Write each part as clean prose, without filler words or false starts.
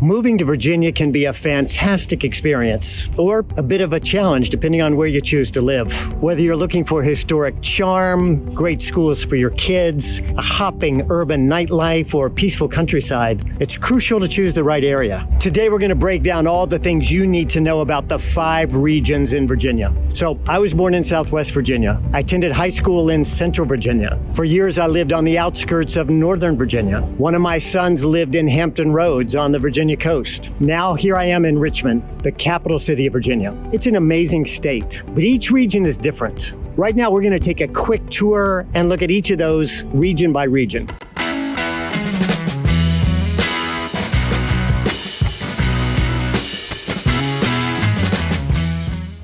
Moving to Virginia can be a fantastic experience or a bit of a challenge depending on where you choose to live. Whether you're looking for historic charm, great schools for your kids, a hopping urban nightlife, or peaceful countryside, it's crucial to choose the right area. Today we're going to break down all the things you need to know about the 5 regions in Virginia. So I was born in Southwest Virginia. I attended high school in Central Virginia. For years I lived on the outskirts of Northern Virginia. One of my sons lived in Hampton Roads on the Virginia coast. Now here I am in Richmond, the capital city of Virginia. It's an amazing state, but each region is different. Right now we're going to take a quick tour and look at each of those region by region.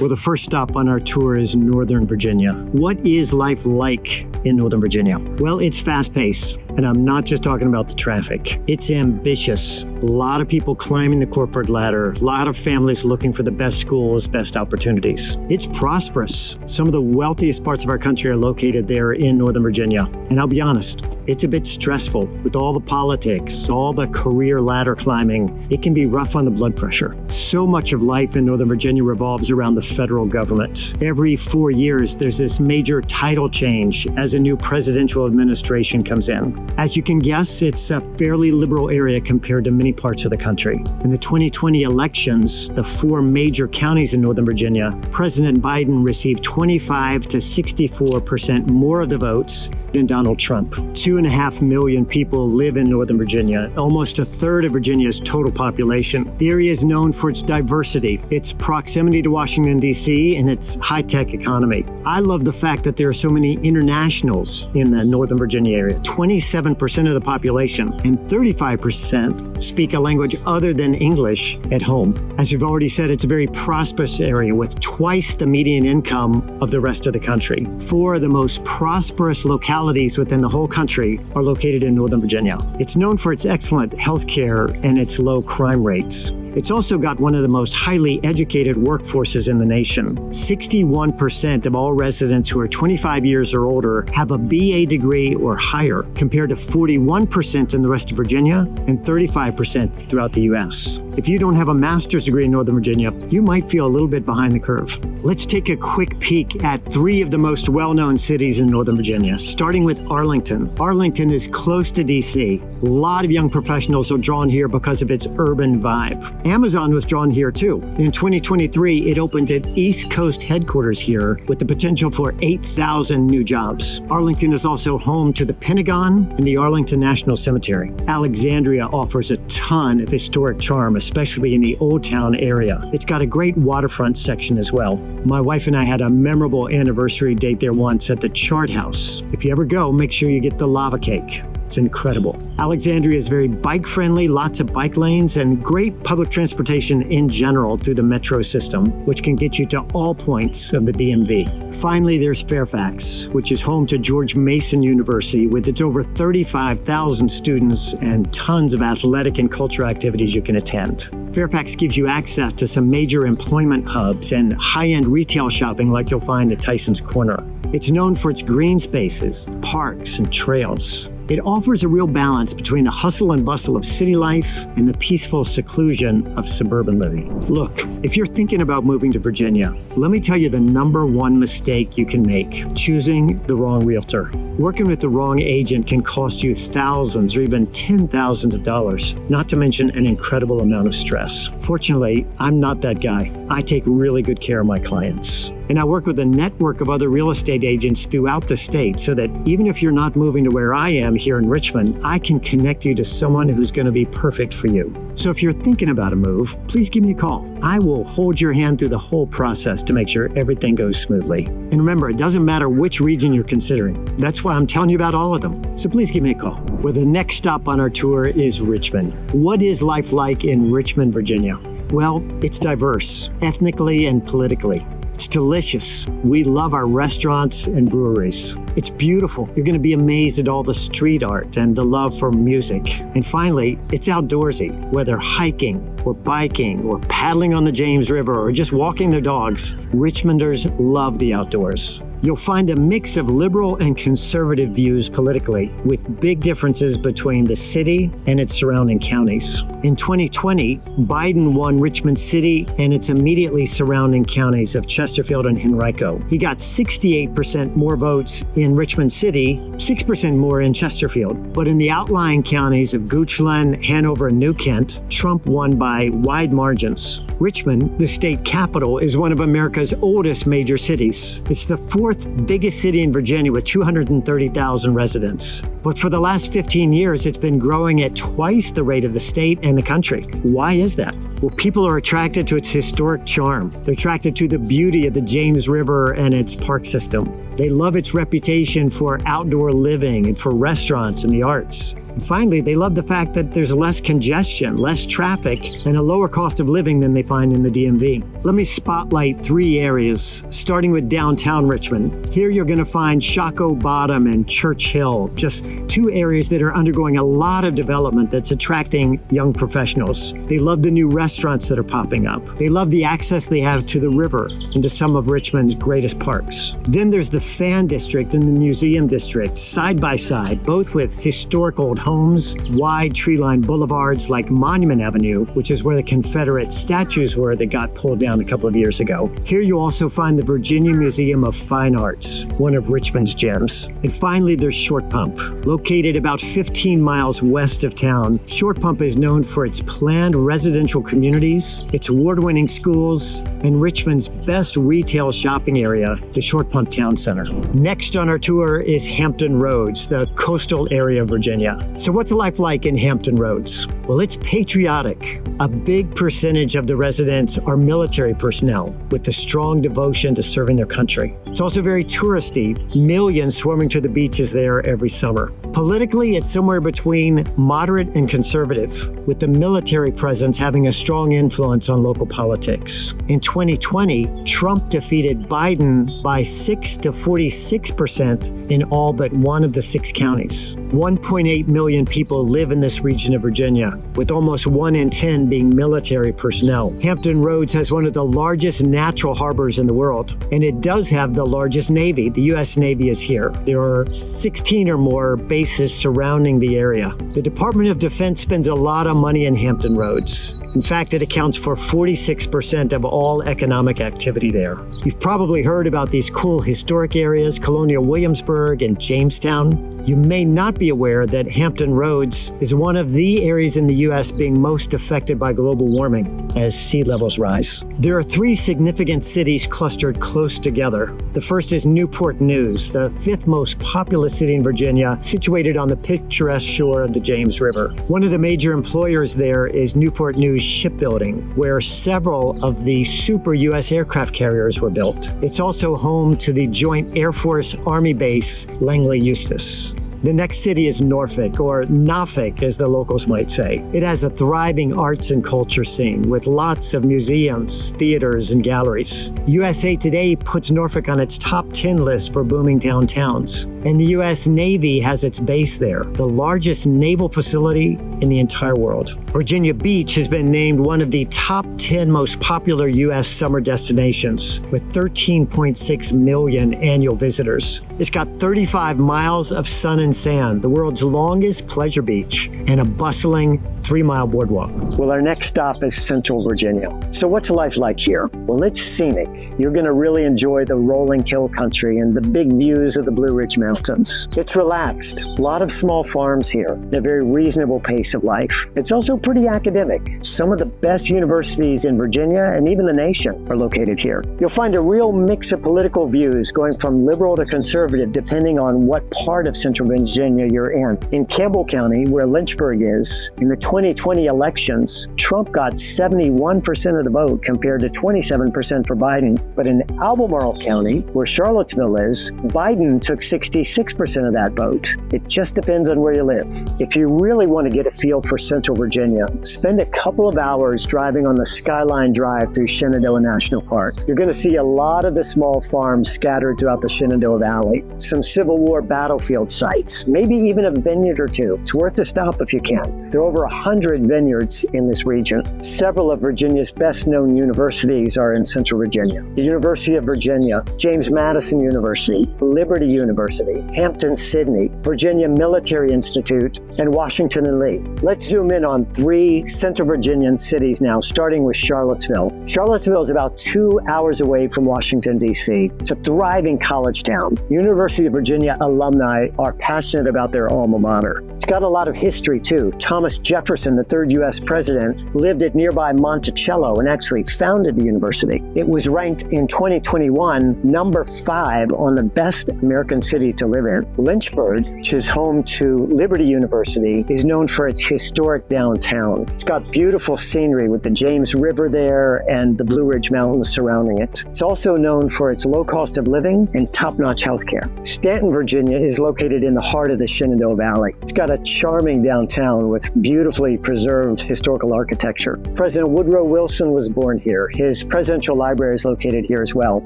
Well, the first stop on our tour is Northern Virginia. What is life like in Northern Virginia? Well, it's fast-paced, and I'm not just talking about the traffic. It's ambitious. A lot of people climbing the corporate ladder, a lot of families looking for the best schools, best opportunities. It's prosperous. Some of the wealthiest parts of our country are located there in Northern Virginia. And I'll be honest, it's a bit stressful with all the politics, all the career ladder climbing. It can be rough on the blood pressure. So much of life in Northern Virginia revolves around the federal government. Every 4 years, there's this major title change as a new presidential administration comes in. As you can guess, it's a fairly liberal area compared to many parts of the country. In the 2020 elections, the 4 major counties in Northern Virginia, President Biden received 25 to 64% more of the votes than Donald Trump. 2.5 million people live in Northern Virginia, almost a third of Virginia's total population. The area is known for its diversity, its proximity to Washington, D.C., and its high-tech economy. I love the fact that there are so many internationals in the Northern Virginia area. 27% of the population and 35% speak a language other than English at home. As we've already said, it's a very prosperous area with twice the median income of the rest of the country. 4 of the most prosperous localities within the whole country are located in Northern Virginia. It's known for its excellent healthcare and its low crime rates. It's also got one of the most highly educated workforces in the nation. 61% of all residents who are 25 years or older have a BA degree or higher, compared to 41% in the rest of Virginia and 35% throughout the U.S. If you don't have a master's degree in Northern Virginia, you might feel a little bit behind the curve. Let's take a quick peek at 3 of the most well-known cities in Northern Virginia, starting with Arlington. Arlington is close to D.C. A lot of young professionals are drawn here because of its urban vibe. Amazon was drawn here too. In 2023, it opened its East Coast headquarters here with the potential for 8,000 new jobs. Arlington is also home to the Pentagon and the Arlington National Cemetery. Alexandria offers a ton of historic charm, especially in the Old Town area. It's got a great waterfront section as well. My wife and I had a memorable anniversary date there once at the Chart House. If you ever go, make sure you get the lava cake. It's incredible. Alexandria is very bike-friendly, lots of bike lanes, and great public transportation in general through the metro system, which can get you to all points of the DMV. Finally, there's Fairfax, which is home to George Mason University with its over 35,000 students and tons of athletic and cultural activities you can attend. Fairfax gives you access to some major employment hubs and high-end retail shopping like you'll find at Tyson's Corner. It's known for its green spaces, parks, and trails. It offers a real balance between the hustle and bustle of city life and the peaceful seclusion of suburban living. Look, if you're thinking about moving to Virginia, let me tell you the #1 mistake you can make: choosing the wrong realtor. Working with the wrong agent can cost you thousands or even $10,000s of dollars, not to mention an incredible amount of stress. Fortunately, I'm not that guy. I take really good care of my clients. And I work with a network of other real estate agents throughout the state so that even if you're not moving to where I am here in Richmond, I can connect you to someone who's going to be perfect for you. So if you're thinking about a move, please give me a call. I will hold your hand through the whole process to make sure everything goes smoothly. And remember, it doesn't matter which region you're considering. That's why I'm telling you about all of them. So please give me a call. Well, the next stop on our tour is Richmond. What is life like in Richmond, Virginia? Well, it's diverse, ethnically and politically. It's delicious. We love our restaurants and breweries. It's beautiful. You're going to be amazed at all the street art and the love for music. And finally, it's outdoorsy. Whether hiking or biking or paddling on the James River or just walking their dogs, Richmonders love the outdoors. You'll find a mix of liberal and conservative views politically, with big differences between the city and its surrounding counties. In 2020, Biden won Richmond City and its immediately surrounding counties of Chesterfield and Henrico. He got 68% more votes in Richmond City, 6% more in Chesterfield. But in the outlying counties of Goochland, Hanover, and New Kent, Trump won by wide margins. Richmond, the state capital, is one of America's oldest major cities. It's the fourth biggest city in Virginia with 230,000 residents. But for the last 15 years, it's been growing at twice the rate of the state and the country. Why is that? Well, people are attracted to its historic charm. They're attracted to the beauty of the James River and its park system. They love its reputation for outdoor living and for restaurants and the arts. And finally, they love the fact that there's less congestion, less traffic, and a lower cost of living than they find in the DMV. Let me spotlight 3 areas, starting with downtown Richmond. Here you're going to find Shockoe Bottom and Church Hill, just 2 areas that are undergoing a lot of development that's attracting young professionals. They love the new restaurants that are popping up. They love the access they have to the river and to some of Richmond's greatest parks. Then there's the Fan District and the Museum District, side by side, both with historic old homes, wide tree-lined boulevards like Monument Avenue, which is where the Confederate statues were that got pulled down a couple of years ago. Here you also find the Virginia Museum of Fine Arts, one of Richmond's gems. And finally, there's Short Pump. Located about 15 miles west of town, Short Pump is known for its planned residential communities, its award-winning schools, and Richmond's best retail shopping area, the Short Pump Town Center. Next on our tour is Hampton Roads, the coastal area of Virginia. So what's life like in Hampton Roads? Well, it's patriotic. A big percentage of the residents are military personnel with a strong devotion to serving their country. It's also very touristy, millions swarming to the beaches there every summer. Politically, it's somewhere between moderate and conservative, with the military presence having a strong influence on local politics. In 2020, Trump defeated Biden by 6 to 46% in all but one of the 6 counties. 1.8 million people live in this region of Virginia, with almost 1 in 10 being military personnel. Hampton Roads has one of the largest natural harbors in the world, and it does have the largest Navy. The U.S. Navy is here. There are 16 or more bases surrounding the area. The Department of Defense spends a lot of money in Hampton Roads. In fact, it accounts for 46% of all economic activity there. You've probably heard about these cool historic areas, Colonial Williamsburg and Jamestown. You may not be aware that Hampton Roads is one of the areas in the U.S. being most affected by global warming as sea levels rise. There are 3 significant cities clustered close together. The first is Newport News, the 5th most populous city in Virginia, situated on the picturesque shore of the James River. One of the major employers there is Newport News Shipbuilding, where several of the super U.S. aircraft carriers were built. It's also home to the Joint Air Force Army Base Langley Eustis. The next city is Norfolk, or Norfolk, as the locals might say. It has a thriving arts and culture scene with lots of museums, theaters, and galleries. USA Today puts Norfolk on its top 10 list for booming towns. And the U.S. Navy has its base there, the largest naval facility in the entire world. Virginia Beach has been named one of the top 10 most popular U.S. summer destinations, with 13.6 million annual visitors. It's got 35 miles of sun and sand, the world's longest pleasure beach, and a bustling 3-mile boardwalk. Well, our next stop is Central Virginia. So what's life like here? Well, it's scenic. You're going to really enjoy the rolling hill country and the big views of the Blue Ridge Mountains. It's relaxed. A lot of small farms here, and a very reasonable pace of life. It's also pretty academic. Some of the best universities in Virginia and even the nation are located here. You'll find a real mix of political views going from liberal to conservative depending on what part of Central Virginia you're in. In Campbell County, where Lynchburg is, in the 2020 elections, Trump got 71% of the vote compared to 27% for Biden. But in Albemarle County, where Charlottesville is, Biden took 66% of that vote. It just depends on where you live. If you really want to get a feel for Central Virginia, spend a couple of hours driving on the Skyline Drive through Shenandoah National Park. You're going to see a lot of the small farms scattered throughout the Shenandoah Valley. site, some Civil War battlefield sites, maybe even a vineyard or two. It's worth a stop if you can. There are over 100 vineyards in this region. Several of Virginia's best-known universities are in Central Virginia. The University of Virginia, James Madison University, Liberty University, Hampton, Sydney, Virginia Military Institute, and Washington and Lee. Let's zoom in on 3 Central Virginian cities now, starting with Charlottesville. Charlottesville is about 2 hours away from Washington, D.C. It's a thriving college town. University of Virginia alumni are passionate about their alma mater. It's got a lot of history, too. Thomas Jefferson, the 3rd U.S. president, lived at nearby Monticello and actually founded the university. It was ranked in 2021 number 5 on the best American city to live in. Lynchburg, which is home to Liberty University, is known for its historic downtown. It's got beautiful scenery with the James River there and the Blue Ridge Mountains surrounding it. It's also known for its low cost of living and top-notch healthcare. Stanton, Virginia is located in the heart of the Shenandoah Valley. It's got a charming downtown with beautifully preserved historical architecture. President Woodrow Wilson was born here. His presidential library is located here as well.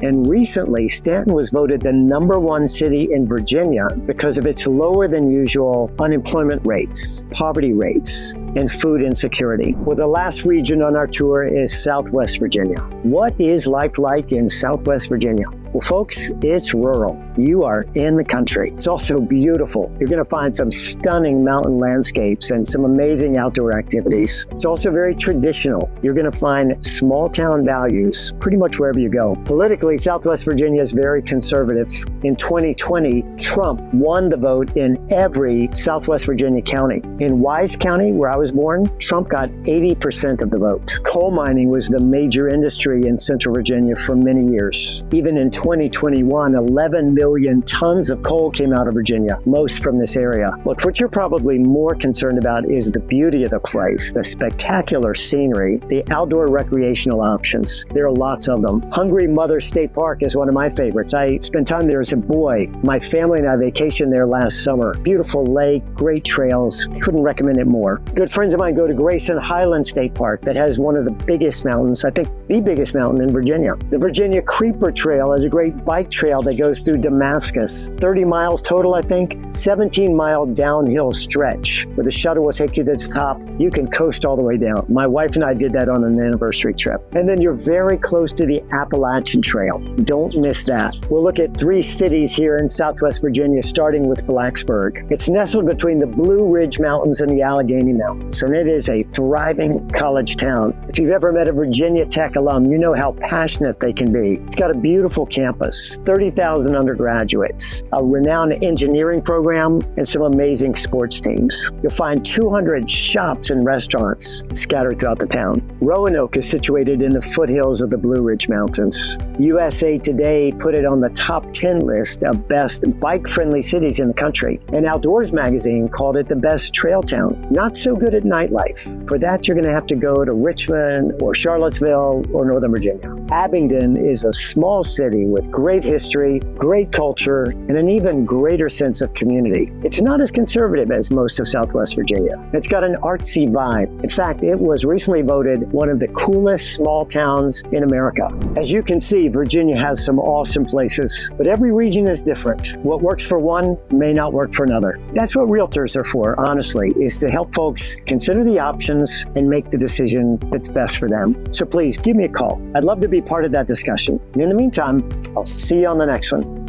And recently, Stanton was voted the #1 city in Virginia because of its lower than usual unemployment rates, poverty rates, and food insecurity. Well, the last region on our tour is Southwest Virginia. What is life like in Southwest Virginia? Well, folks, it's rural. You are in the country. It's also beautiful. You're going to find some stunning mountain landscapes and some amazing outdoor activities. It's also very traditional. You're going to find small town values pretty much wherever you go. Politically, Southwest Virginia is very conservative. In 2020, Trump won the vote in every Southwest Virginia county. In Wise County, where I was born, Trump got 80% of the vote. Coal mining was the major industry in Central Virginia for many years. Even in 2021, 11 million tons of coal came out of Virginia, most from this area. Look, what you're probably more concerned about is the beauty of the place, the spectacular scenery, the outdoor recreational options. There are lots of them. Hungry Mother State Park is one of my favorites. I spent time there as a boy. My family and I vacationed there last summer. Beautiful lake, great trails. Couldn't recommend it more. Good friends of mine go to Grayson Highland State Park that has one of the biggest mountains, I think the biggest mountain in Virginia. The Virginia Creeper Trail is a great bike trail that goes through Damascus. 30 miles total, I think. 17-mile downhill stretch where the shuttle will take you to the top. You can coast all the way down. My wife and I did that on an anniversary trip. And then you're very close to the Appalachian Trail. Don't miss that. We'll look at 3 cities here in Southwest Virginia, starting with Blacksburg. It's nestled between the Blue Ridge Mountains and the Allegheny Mountains, and it is a thriving college town. If you've ever met a Virginia Tech alum, you know how passionate they can be. It's got a beautiful campus, 30,000 undergraduates, a renowned engineering program, and some amazing sports teams. You'll find 200 shops and restaurants scattered throughout the town. Roanoke is situated in the foothills of the Blue Ridge Mountains. USA Today put it on the top 10 list of best bike-friendly cities in the country, and Outdoors magazine called it the best trail town. Not so good at nightlife. For that, you're going to have to go to Richmond or Charlottesville or Northern Virginia. Abingdon is a small city with great history, great culture, and an even greater sense of community. It's not as conservative as most of Southwest Virginia. It's got an artsy vibe. In fact, it was recently voted one of the coolest small towns in America. As you can see, Virginia has some awesome places, but every region is different. What works for one may not work for another. That's what realtors are for, honestly, is to help folks consider the options and make the decision that's best for them. So please give me a call. I'd love to be part of that discussion. And in the meantime, I'll see you on the next one.